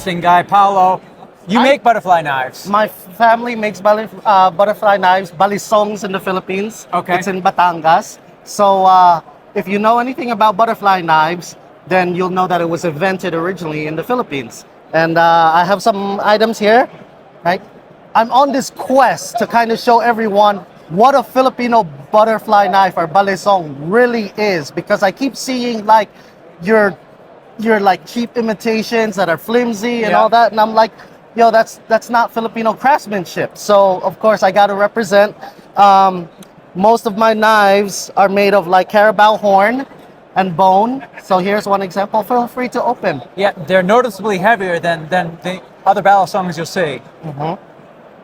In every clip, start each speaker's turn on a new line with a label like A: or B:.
A: interesting guy, Paolo. You make butterfly knives.
B: My family makes butterfly knives, balisongs in the Philippines.
A: Okay.
B: It's in Batangas. So if you know anything about butterfly knives, then you'll know that it was invented originally in the Philippines. And I have some items here, right? I'm on this quest to kind of show everyone what a Filipino butterfly knife or balisong really is, because I keep seeing like your like cheap imitations that are flimsy and all that, and I'm like, yo, that's not Filipino craftsmanship. So of course I got to represent. Most of my knives are made of like carabao horn and bone. So here's one example. Feel free to open.
A: Yeah, they're noticeably heavier than the other balisongs you'll see.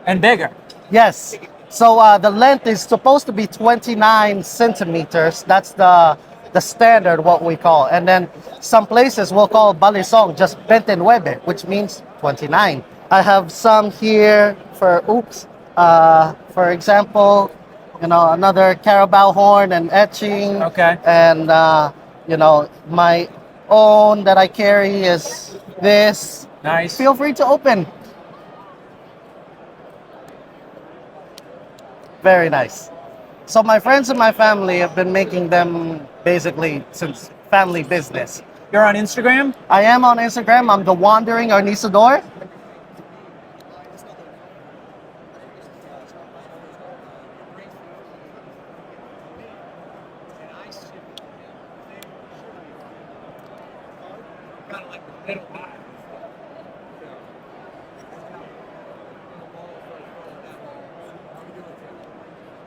A: And bigger.
B: Yes. So the length is supposed to be 29 centimeters. That's the standard, what we call. And then some places will call balisong just 29, which means 29. I have some here for, for example, you know, another carabao horn and etching.
A: Okay.
B: And, you know, my own that I carry is this.
A: Nice.
B: Feel free to open. Very nice. So my friends and my family have been making them basically since family business.
A: You're on Instagram?
B: I am on Instagram. I'm the Wandering Arnisador.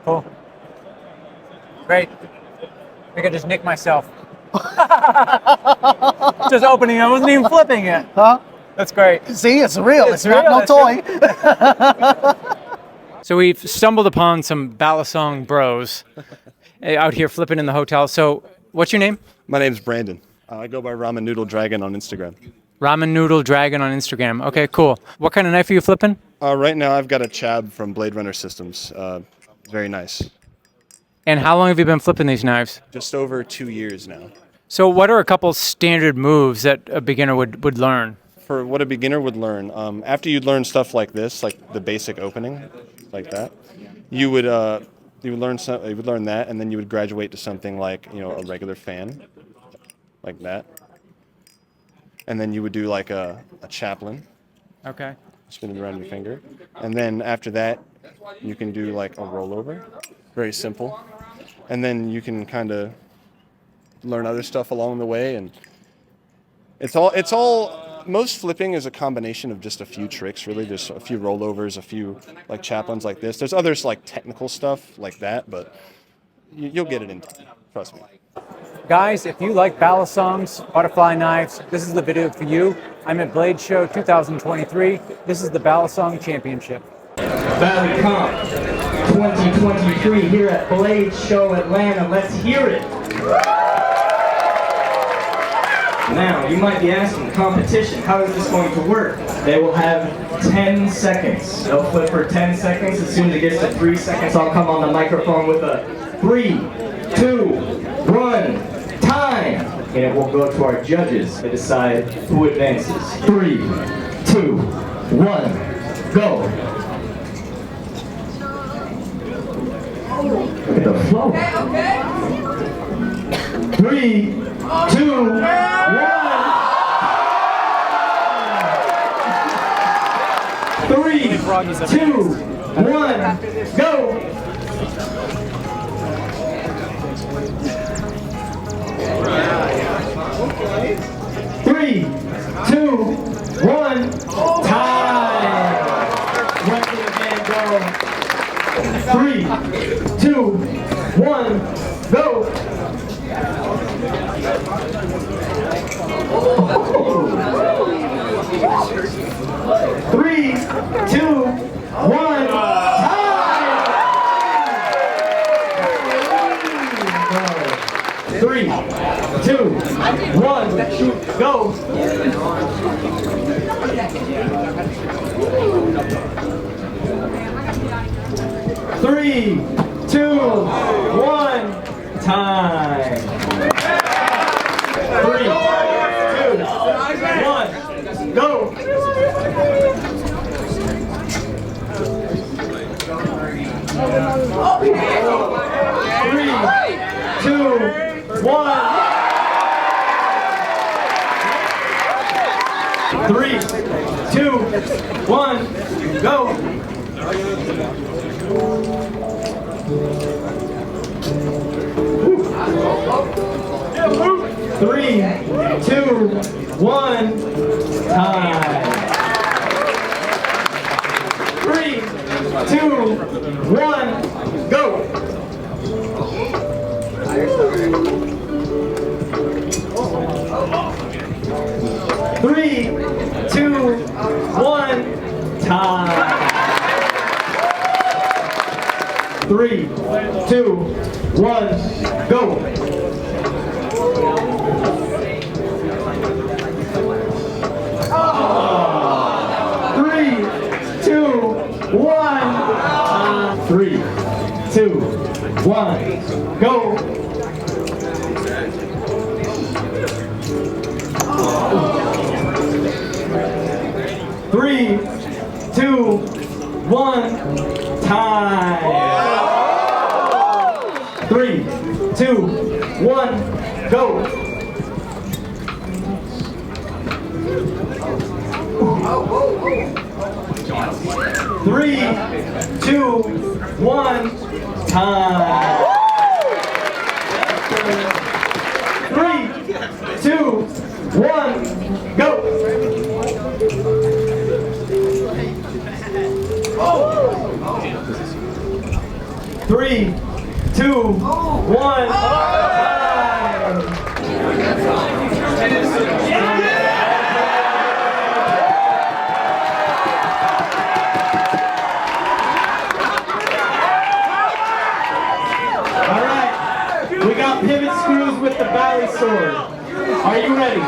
A: Cool. Great. I think I just nicked myself. Just opening it. I wasn't even flipping it.
B: Huh?
A: That's great.
B: See, it's real. It's
A: real.
B: not no toy.
A: So we've stumbled upon some balisong bros out here flipping in the hotel. So what's your name?
C: My name's Brandon. I go by Ramen Noodle Dragon on Instagram.
A: Ramen Noodle Dragon on Instagram. Okay, cool. What kind of knife are you flipping?
C: Right now I've got a Chab from Blade Runner Systems. Very nice.
A: And how long have you been flipping these knives?
C: Just over 2 years now.
A: So what are a couple standard moves that a beginner would learn?
C: For what a beginner would learn, after you'd learn stuff like this, like the basic opening, like that, you would learn that, and then you would graduate to something like, you know, a regular fan, like that, and then you would do like a chaplain.
A: Okay.
C: Spin it around your finger, and then after that, you can do like a rollover, very simple, and then you can kind of learn other stuff along the way, and it's all. Most flipping is a combination of just a few tricks, really. There's a few rollovers, a few like chaplains like this. There's others like technical stuff like that, but you'll get it in time. Trust me.
A: Guys, if you like balisongs, butterfly knives, this is the video for you. I'm at Blade Show 2023. This is the Balisong Championship.
D: Valley Comp 2023 here at Blade Show Atlanta. Let's hear it. Now, you might be asking, competition, how is this going to work? They will have 10 seconds. They'll flip for 10 seconds. As soon as it gets to 3 seconds, I'll come on the microphone with a 3, 2, 1, time! And it will go to our judges to decide who advances. 3, 2, 1, go! Look at the flow. 3, 2, 1. 3, 2, 1, go. 3, 2, 1, time. Right to the man, go. 3, 2, 1, go. 3, 2, 1, time! 3, 2, 1, shoot, go! 3, 2, 1, time! 3, 2, 1, go! Three, two, one, go. 3, 2, 1, time. 3, 2, 1, go. 3, 2, 1, time. 3, 2, 1, go. 3, 2, 1, go. 3, 2, 1, time. 3, 2, 1, go. 3, 2, 1, time. 3, 2, 1, go. 3, 2, 1, time. We got pivot screws with the Bally sword. Are you ready?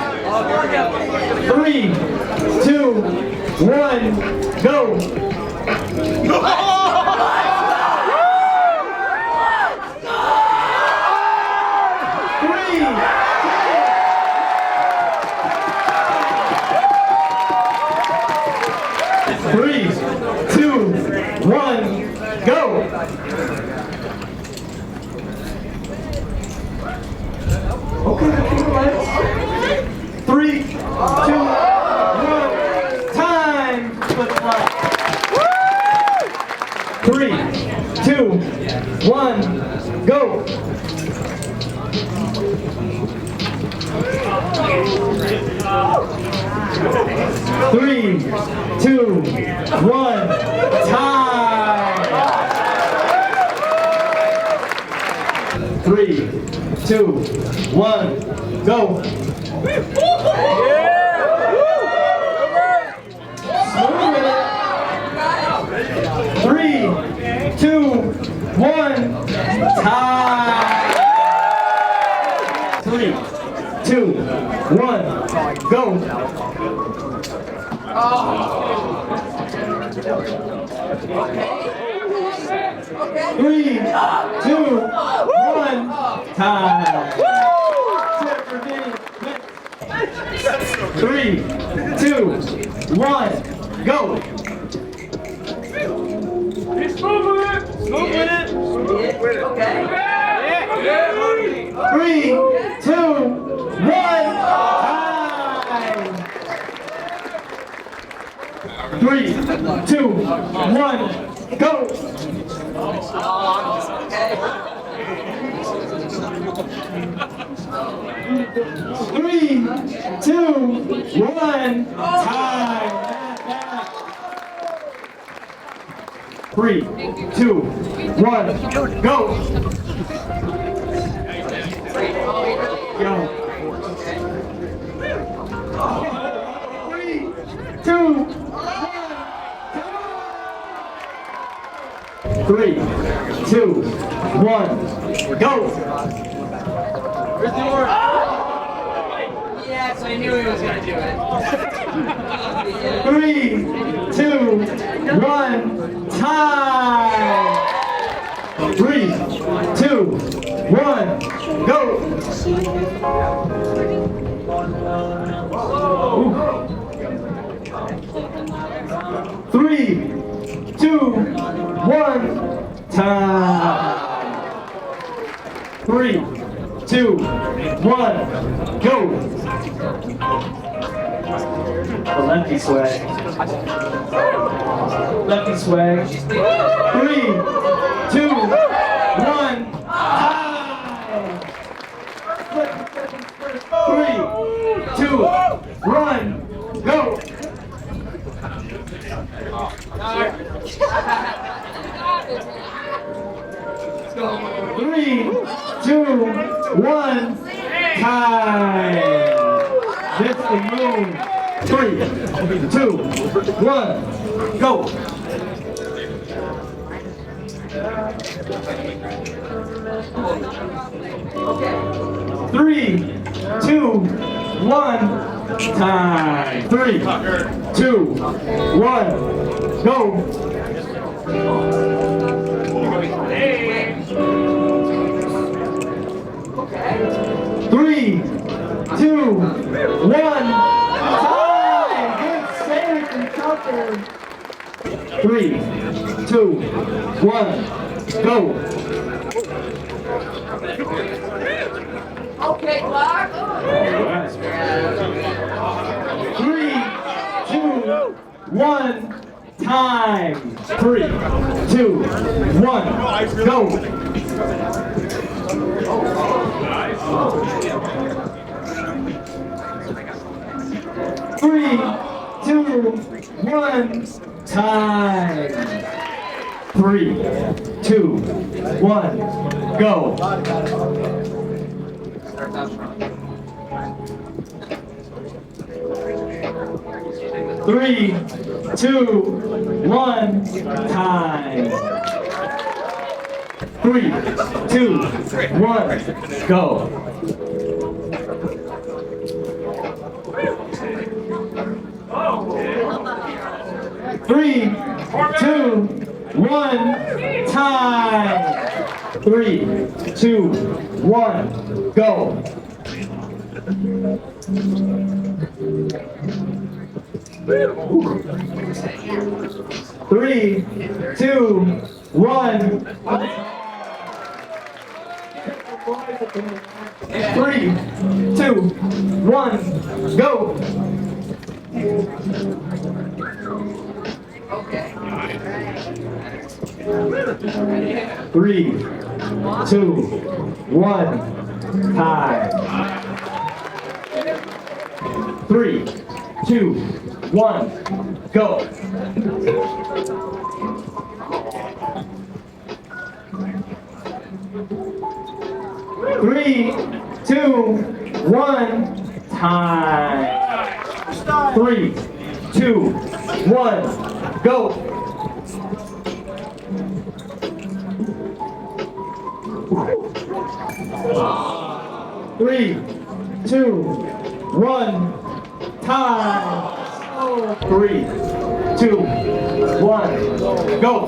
D: 3, 2, 1, go! 3, 2, 1, go! Okay, let's 3, 2, 1, time! Flip flop. 3, 2, 1, go! 3, 2, 1, time! 3, 2, 1, go! Smooth with it. 3, 2, 1, time! 3, 2, 1, go! 3, 2, 1, time! 3, 2, 1, go! Smooth with it. Okay. 3, 2, 1, time! 3, 2, 1, go! 3, 2, 1, time! 3, 2, 1, go! Go! 3, 2, 1, 3, 2, 1, go! Where's the order? Yes, I knew he was going to do it. 3, 2, 1, time! 3, 2, 1, go! Ooh. 3, 2, 1, time. 3, 2, 1, go. The lefty swag. Lefty swag. 3, 2, 1, time. 3, 2, 1, go. 3, 2, 1, time. Hit the moon. 3, 2, 1, go. 3, 2, 1, time. 3, 2, 1, go. 3, 2, 1, time! Good save from Tucker. 3, 2, 1, go!
E: Okay, Clark.
D: 3, 2, 1, time! 3, 2, 1, go! 3, 2, 1, time. 3, 2, 1, go. 3, 2, 1, time. 3, 2, 1, go. 3, 2, 1, time. 3, 2, 1, go. 3, 2, 1. 3, 2, 1, go. 3, 2, 1, time. 3, 2, 1, go. 3, 2, 1, time. 3, 2, 1, go. 3, 2, 1, time. 3, 2, 1, go.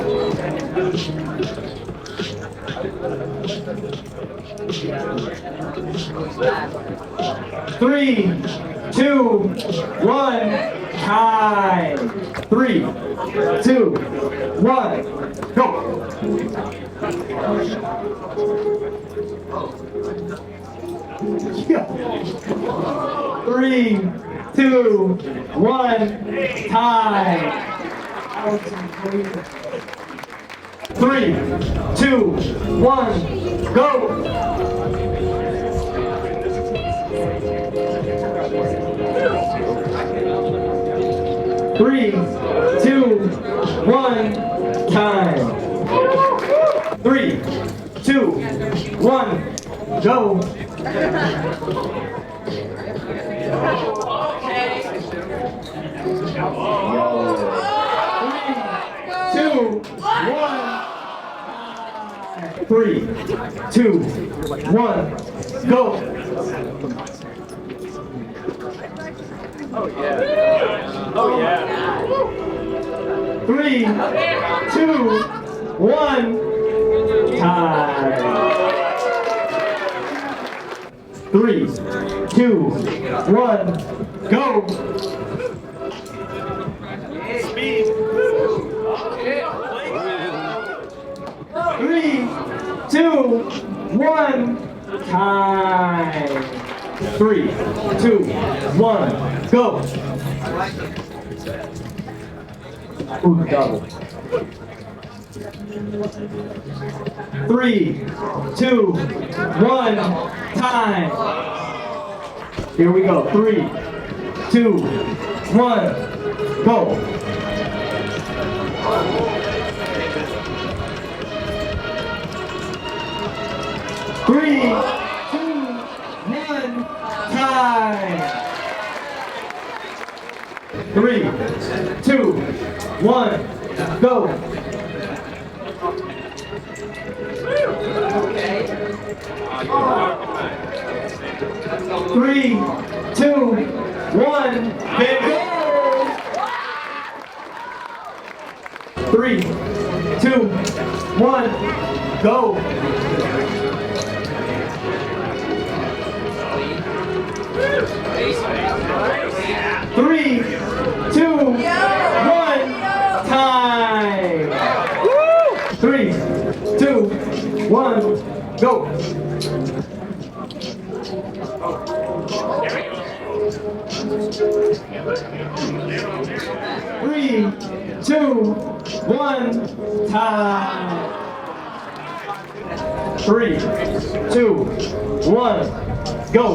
D: 3, 2, 1, time. 3, 2, 1, go. 3, 2, 1, time. 3, 2, 1, go. 3, 2, 1, time. 3, 2, 1, go. 3, 2, 1, go. Oh yeah. Oh yeah. 3, 2, 1, time. 3, 2, 1, go. Time. 3, 2, 1, go. Ooh, double. 3, 2, 1, time. Here we go. 3, 2, 1, go. 3, 2, 1, time. 3, 2, 1, go. 3, 2, 1, and go. 3, 2, 1, go. 3, 2, 1, time. 3, 2, 1, go. 3, 2, 1, time. 3, 2, 1, go.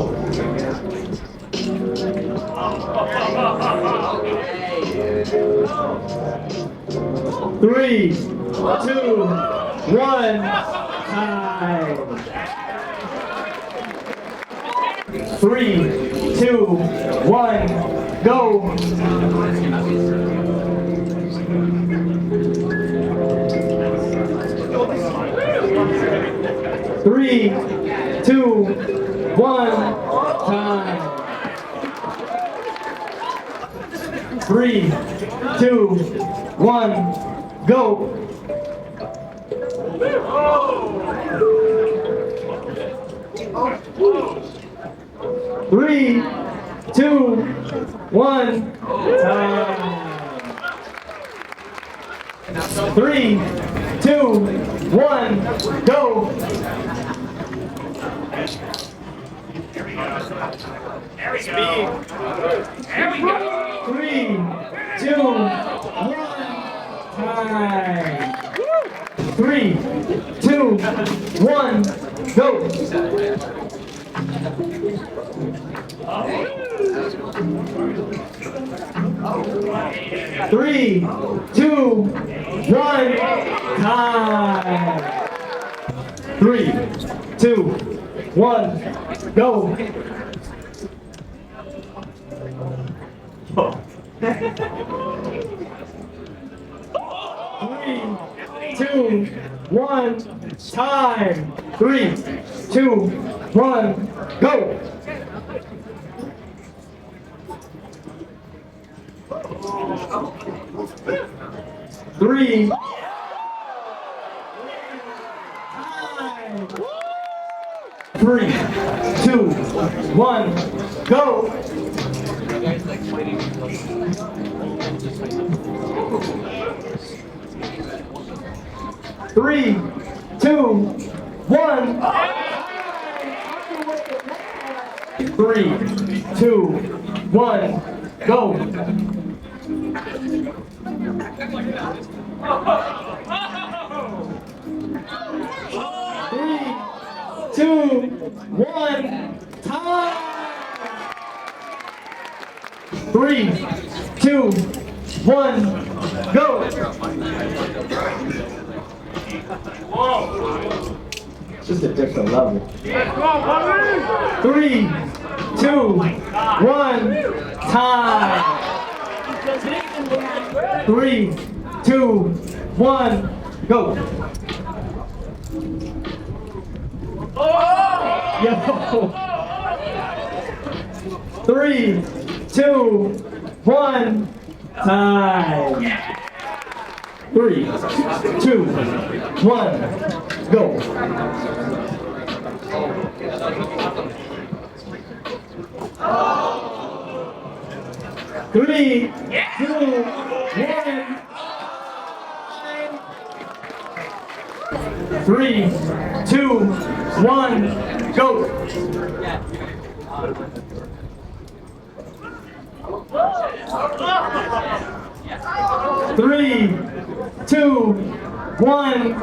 D: 3, 2, 1, time. 3, 2, 1, go. 3, 2, 1, time. 3, 2, 1, go. 3, 2, 1, time. 3, 2, 1, go. 3, 2, 1, time. 3, 2, 1, go. 3, 2, 1, time. 3, 2, 1, go. 3, 2, 1, time. 3, 2, 1, go. 3, 3, 2, 1, go. 3, 2, 1. 3, 2, 1, go. 3, 2, 1, time. 3, 2, 1, go. Just a different level. 3, 2, 1, time. 3, 2, 1, go. Yo. 3, 2, 1, time. 3, 2, 1, go. 3, 2, 1. 3, 2, 1. go. 3, 2, 1,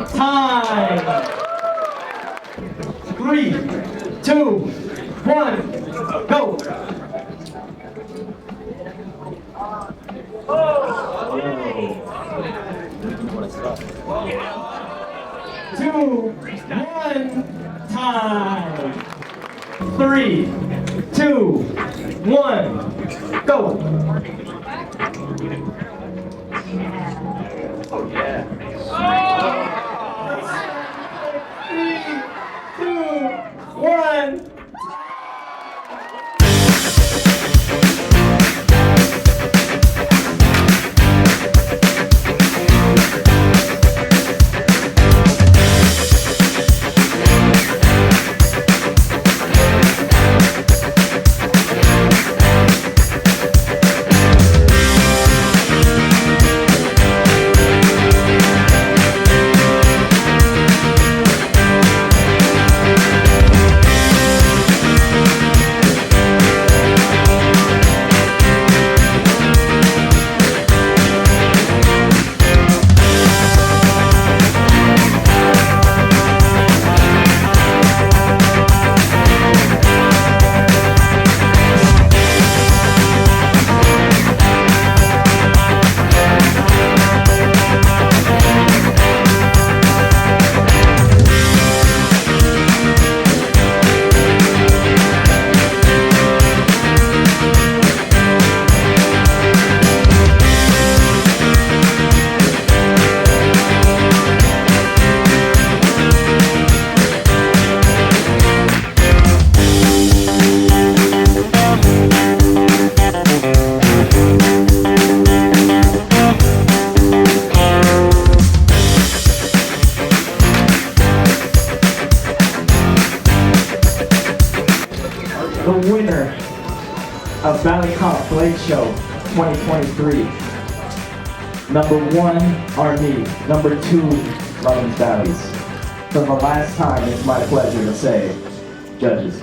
D: time. 3, 2, 1, go. Two, one, time. 3, 2, 1, go. Oh yeah. 3, 2, 1. The winner of Balisong Blade Show 2023. Number 1, Army. Number 2, Lovins Valleys. For the last time, it's my pleasure to say, judges.